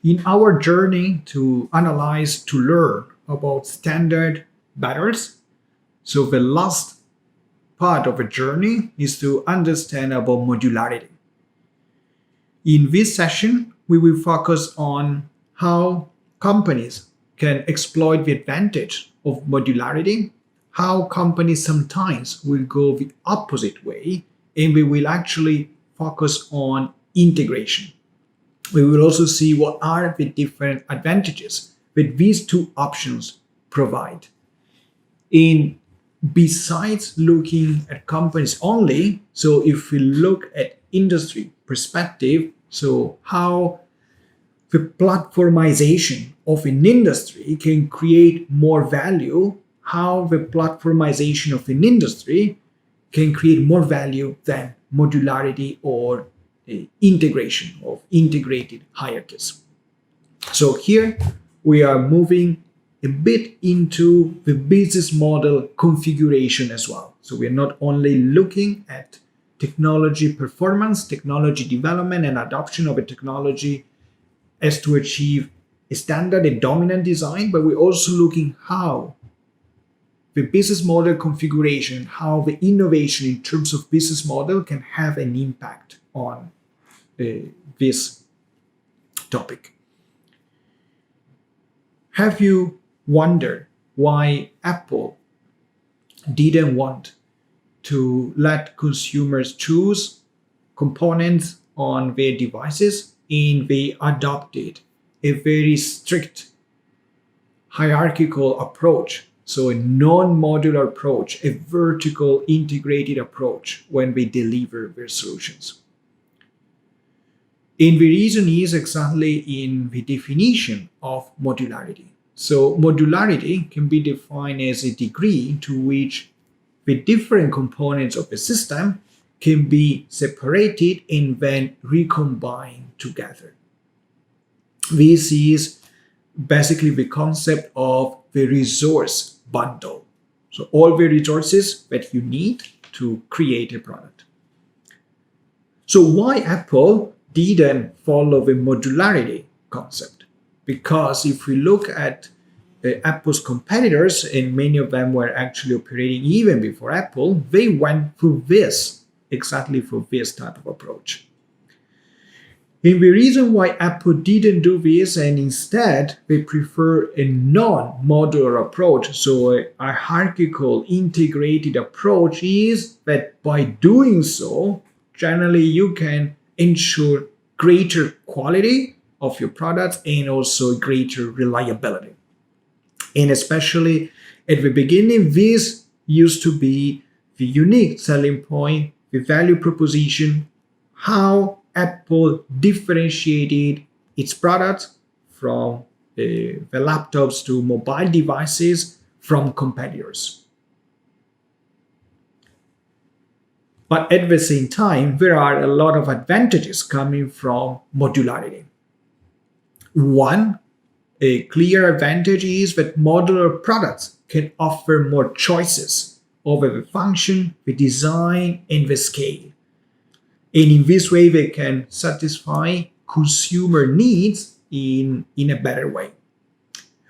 In our journey to analyze, to learn about standard battles, so the last part of a journey is to understand about modularity. In this session, we will focus on how companies can exploit the advantage of modularity, how companies sometimes will go the opposite way, and we will actually focus on integration. We will also see what are the different advantages that these two options provide. In besides looking at companies only, so if we look at industry perspective, so how the platformization of an industry can create more value, how the platformization of an industry can create more value than modularity or integration of integrated hierarchies. So here we are moving a bit into the business model configuration as well. So we are not only looking at technology performance, technology development, and adoption of a technology as to achieve a standard, a dominant design, but we're also looking how the business model configuration, how the innovation in terms of business model can have an impact on this topic. Have you wondered why Apple didn't want to let consumers choose components on their devices, and they adopted a very strict hierarchical approach, so a non-modular approach, a vertical integrated approach when they deliver their solutions? And the reason is exactly in the definition of modularity. So modularity can be defined as a degree to which the different components of a system can be separated and then recombined together. This is basically the concept of the resource bundle. So all the resources that you need to create a product. So why Apple didn't follow the modularity concept? Because if we look at Apple's competitors, and many of them were actually operating even before Apple, they went for this, exactly for this type of approach. And the reason why Apple didn't do this and instead they prefer a non-modular approach, so a hierarchical integrated approach, is that by doing so, generally you can ensure greater quality of your products and also greater reliability. And especially at the beginning, this used to be the unique selling point, the value proposition, how Apple differentiated its products from the laptops to mobile devices from competitors. But at the same time, there are a lot of advantages coming from modularity. One, a clear advantage is that modular products can offer more choices over the function, the design, and the scale. And in this way, they can satisfy consumer needs in a better way.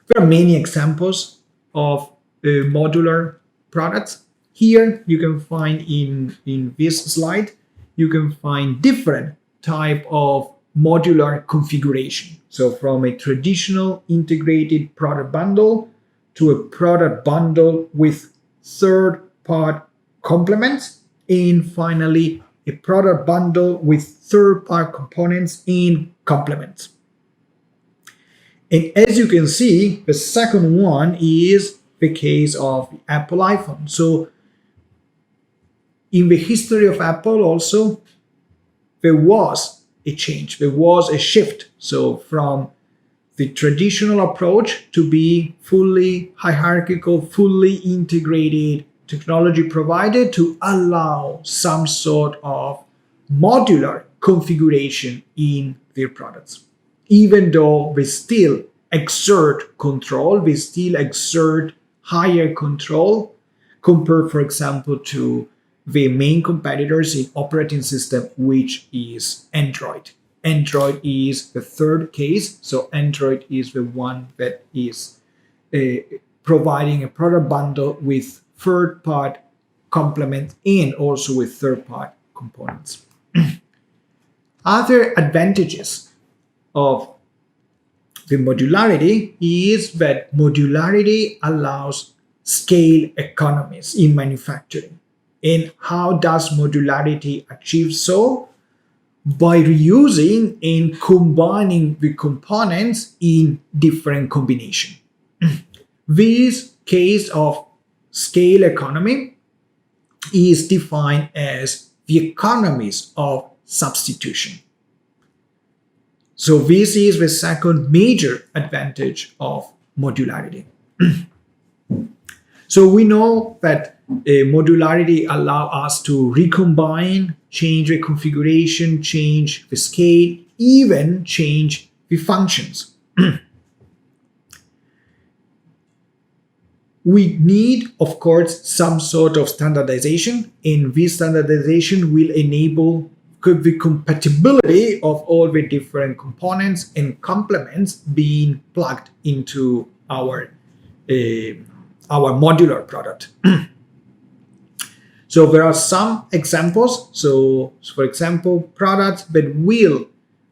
There are many examples of modular products. Here you can find in this slide, you can find different type of modular configuration. So from a traditional integrated product bundle to a product bundle with third-part complements, and finally a product bundle with third-part components and complements. And as you can see, the second one is the case of the Apple iPhone. So in the history of Apple also, there was a change, there was a shift. So from the traditional approach to be fully hierarchical, fully integrated technology provider to allow some sort of modular configuration in their products. Even though they still exert control, they still exert higher control compared, for example, to the main competitors in operating system, which is Android. Android is the third case. So Android is the one that is providing a product bundle with third-party complements and also with third-party components. Other advantages of the modularity is that modularity allows scale economies in manufacturing. And how does modularity achieve so? By reusing and combining the components in different combinations. This case of scale economy is defined as the economies of substitution. So this is the second major advantage of modularity. So we know that modularity allows us to recombine, change the configuration, change the scale, even change the functions. We need, of course, some sort of standardization, and this standardization will enable the compatibility of all the different components and complements being plugged into our modular product. So there are some examples. So for example, products that will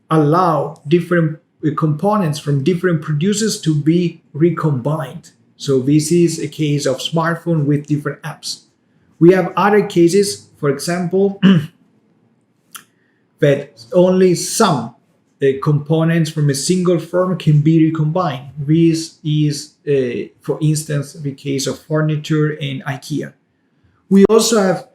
allow different components from different producers to be recombined. So this is a case of smartphone with different apps. We have other cases, for example, that only some components from a single firm can be recombined. This is, for instance, the case of furniture and IKEA. We also have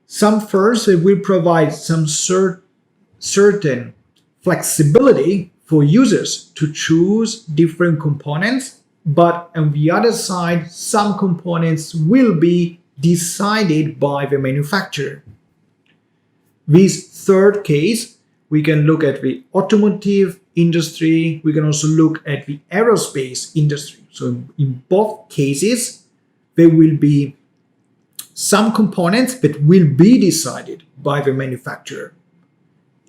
some firms that will provide some certain flexibility for users to choose different components, but on the other side, some components will be decided by the manufacturer. This third case, we can look at the automotive industry. We can also look at the aerospace industry. So in both cases, there will be some components that will be decided by the manufacturer.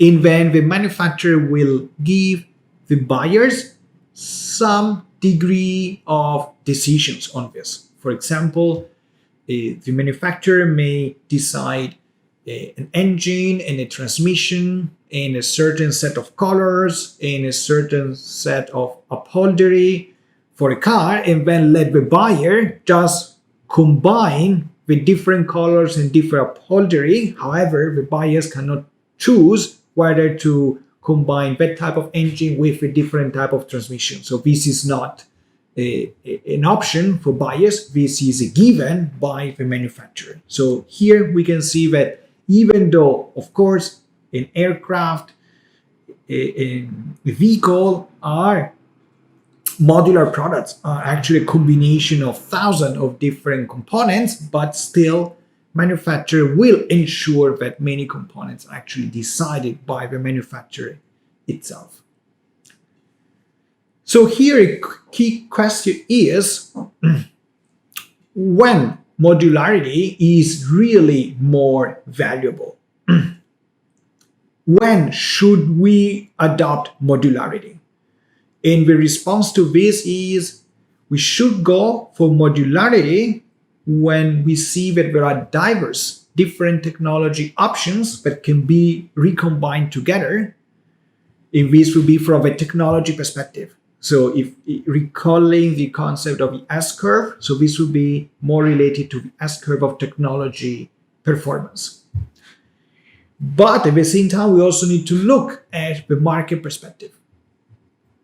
And then the manufacturer will give the buyers some degree of decisions on this. For example, the manufacturer may decide an engine and a transmission and a certain set of colors and a certain set of upholstery for a car, and then let the buyer just combine the different colors and different upholstery. However, the buyers cannot choose whether to combine that type of engine with a different type of transmission. So this is not an option for buyers. This is a given by the manufacturer. So here we can see that even though, of course, an aircraft, a vehicle are modular products, are actually a combination of thousands of different components, but still manufacturer will ensure that many components are actually decided by the manufacturer itself. So here a key question is when modularity is really more valuable. When should we adopt modularity? And the response to this is we should go for modularity when we see that there are diverse different technology options that can be recombined together. And this will be from a technology perspective. So if recalling the concept of the S-curve, so this will be more related to the S-curve of technology performance. But at the same time, we also need to look at the market perspective.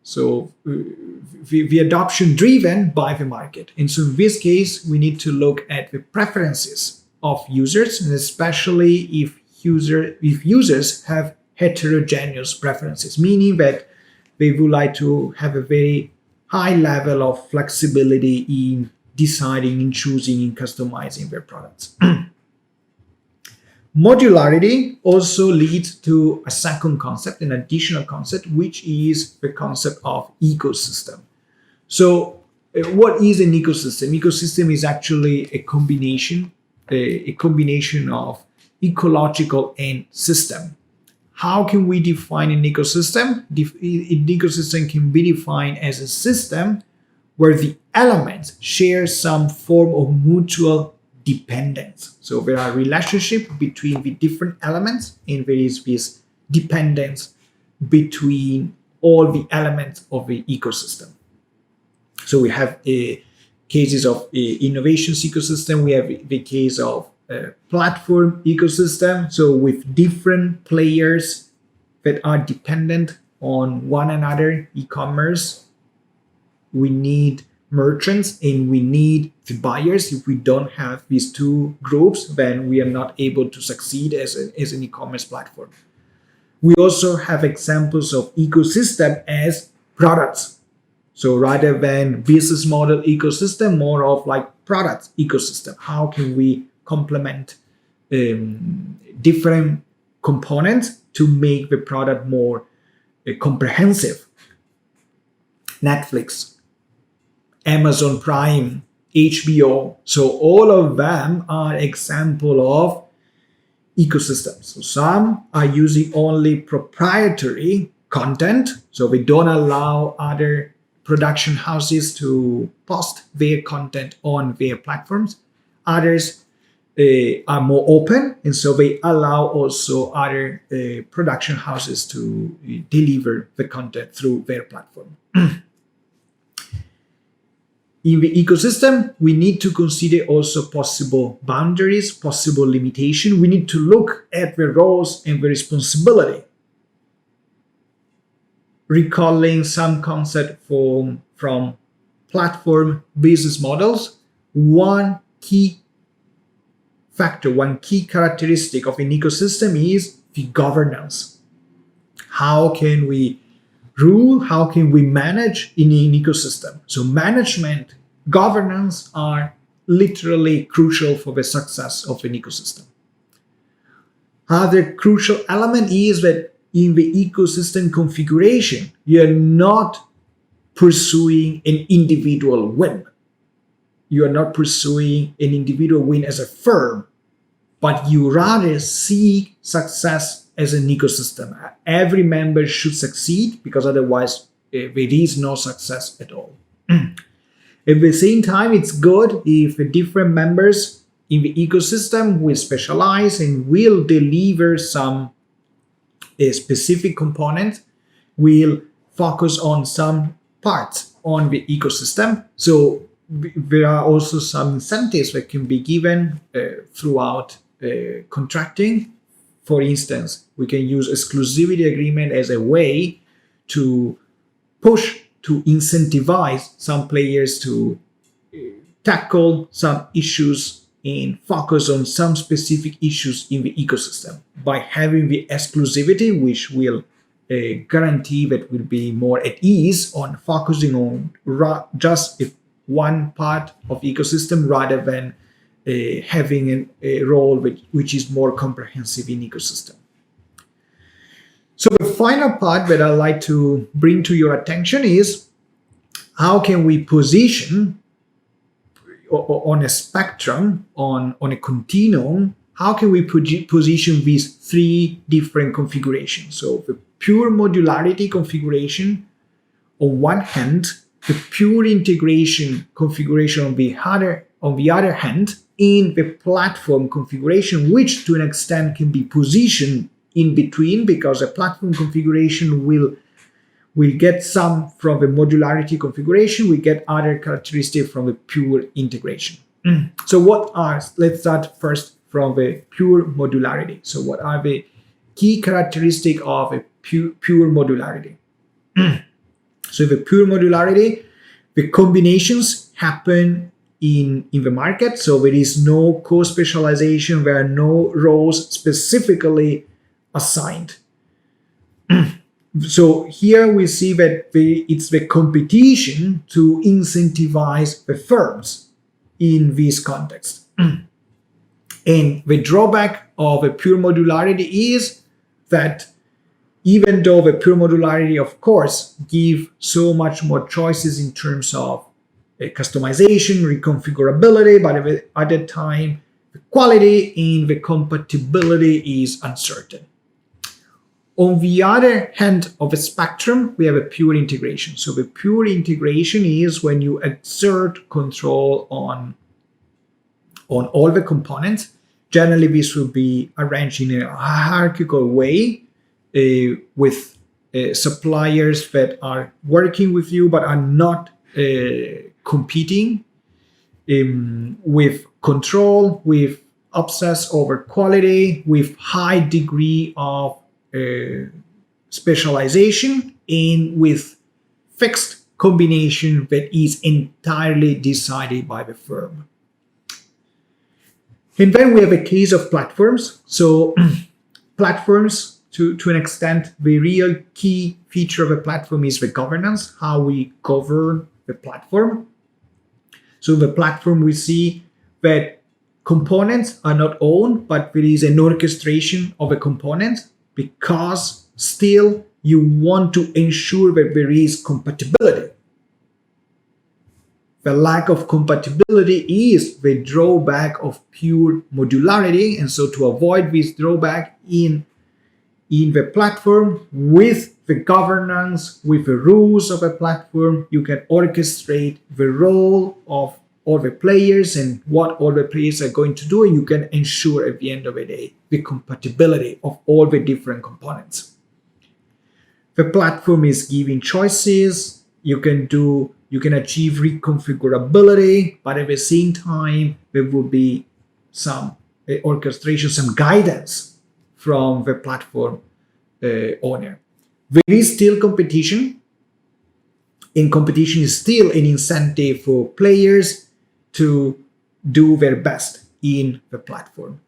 So the adoption driven by the market. And so in this case, we need to look at the preferences of users, and especially if users have heterogeneous preferences, meaning that they would like to have a very high level of flexibility in deciding, in choosing, in customizing their products. Modularity also leads to a second concept, an additional concept, which is the concept of ecosystem. So what is an ecosystem? Ecosystem is actually a combination of ecological and system. How can we define an ecosystem? An ecosystem can be defined as a system where the elements share some form of mutual dependence. So there are relationships between the different elements, and there is this dependence between all the elements of the ecosystem. So we have cases of innovations ecosystem. We have the case of platform ecosystem. So with different players that are dependent on one another, e-commerce, we need merchants and we need the buyers. If we don't have these two groups, then we are not able to succeed as an e-commerce platform. We also have examples of ecosystem as products. So rather than business model ecosystem, more of like product ecosystem. How can we complement different components to make the product more comprehensive? Netflix, Amazon Prime, HBO. So all of them are example of ecosystems. So some are using only proprietary content, so we don't allow other production houses to post their content on their platforms. Others are more open, and so they allow also other production houses to deliver the content through their platform. In the ecosystem, we need to consider also possible boundaries, possible limitation. We need to look at the roles and the responsibility. Recalling some concept from platform business models, one key factor, one key characteristic of an ecosystem is the governance. How can we rule? How can we manage in an ecosystem? So management, governance are literally crucial for the success of an ecosystem. Other crucial element is that in the ecosystem configuration, you're not pursuing an individual win. You are not pursuing an individual win as a firm, but you rather seek success as an ecosystem. Every member should succeed, because otherwise there is no success at all. At the same time, it's good if the different members in the ecosystem will specialize and will deliver some specific component, will focus on some parts on the ecosystem. So there are also some incentives that can be given throughout contracting. For instance, we can use exclusivity agreement as a way to push, to incentivize some players to tackle some issues and focus on some specific issues in the ecosystem. By having the exclusivity, which will guarantee that we'll be more at ease on focusing on just one part of ecosystem rather than having a role which is more comprehensive in ecosystem. So the final part that I'd like to bring to your attention is how can we position on a spectrum, on a continuum, how can we position these three different configurations? So the pure modularity configuration on one hand, the pure integration configuration on the other hand, in the platform configuration, which to an extent can be positioned in between, because a platform configuration will get some from the modularity configuration, we get other characteristics from the pure integration. So let's start first from the pure modularity. So what are the key characteristics of a pure modularity? So the pure modularity, the combinations happen in the market. So there is no co-specialization, there are no roles specifically assigned. So here we see that it's the competition to incentivize the firms in this context. And the drawback of a pure modularity is that even though the pure modularity, of course, give so much more choices in terms of customization, reconfigurability, but at the time, the quality and the compatibility is uncertain. On the other hand of the spectrum, we have a pure integration. So the pure integration is when you exert control on all the components. Generally, this will be arranged in a hierarchical way with suppliers that are working with you but are not competing, with control, with obsess over quality, with high degree of specialization, and with fixed combination that is entirely decided by the firm. And then we have a case of platforms. So platforms, to an extent, the real key feature of a platform is the governance, how we govern the platform. So the platform, we see that components are not owned, but there is an orchestration of a component, because still you want to ensure that there is compatibility. The lack of compatibility is the drawback of pure modularity. And so to avoid this drawback in the platform, with the governance, with the rules of a platform, you can orchestrate the role of all the players and what all the players are going to do, and you can ensure at the end of the day the compatibility of all the different components. The platform is giving choices. You can achieve reconfigurability, but at the same time there will be some orchestration, some guidance from the platform owner. There is still competition, and competition is still an incentive for players to do their best in the platform.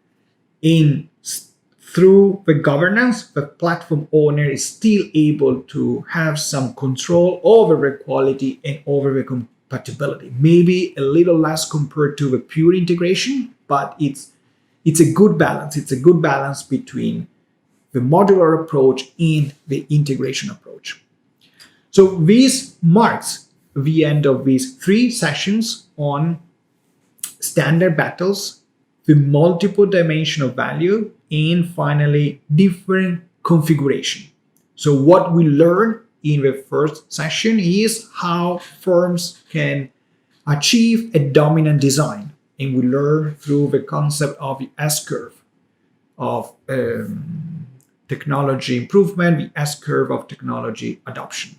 Through the governance, the platform owner is still able to have some control over the quality and over the compatibility. Maybe a little less compared to the pure integration, but it's a good balance. It's a good balance between the modular approach and the integration approach. So this marks the end of these 3 sessions on standard battles, the multiple dimension of value, and finally different configuration. So what we learned in the first session is how firms can achieve a dominant design, and we learn through the concept of the S-curve of technology improvement, the S-curve of technology adoption.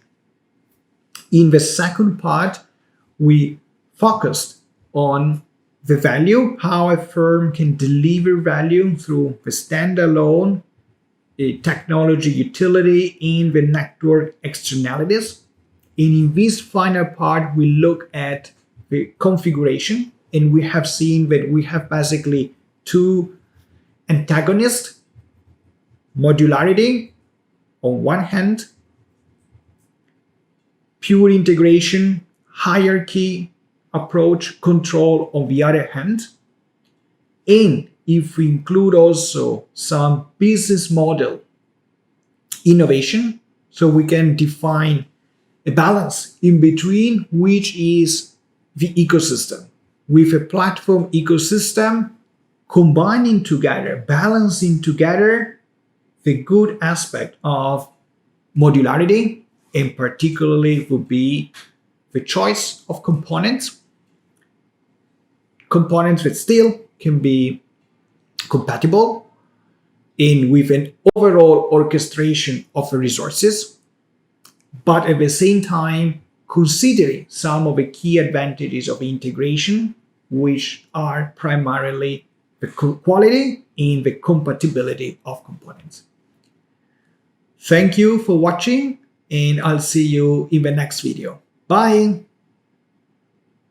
In the second part, we focused on the value, how a firm can deliver value through the standalone technology utility and the network externalities. And in this final part, we look at the configuration, and we have seen that we have basically 2 antagonists: modularity on one hand, pure integration, hierarchy approach, control on the other hand. And if we include also some business model innovation, so we can define a balance in between, which is the ecosystem, with a platform ecosystem combining together, balancing together the good aspect of modularity, and particularly would be the choice of components that still can be compatible, and with an overall orchestration of the resources, but at the same time considering some of the key advantages of integration, which are primarily the quality and the compatibility of components. Thank you for watching, and I'll see you in the next video. Bye!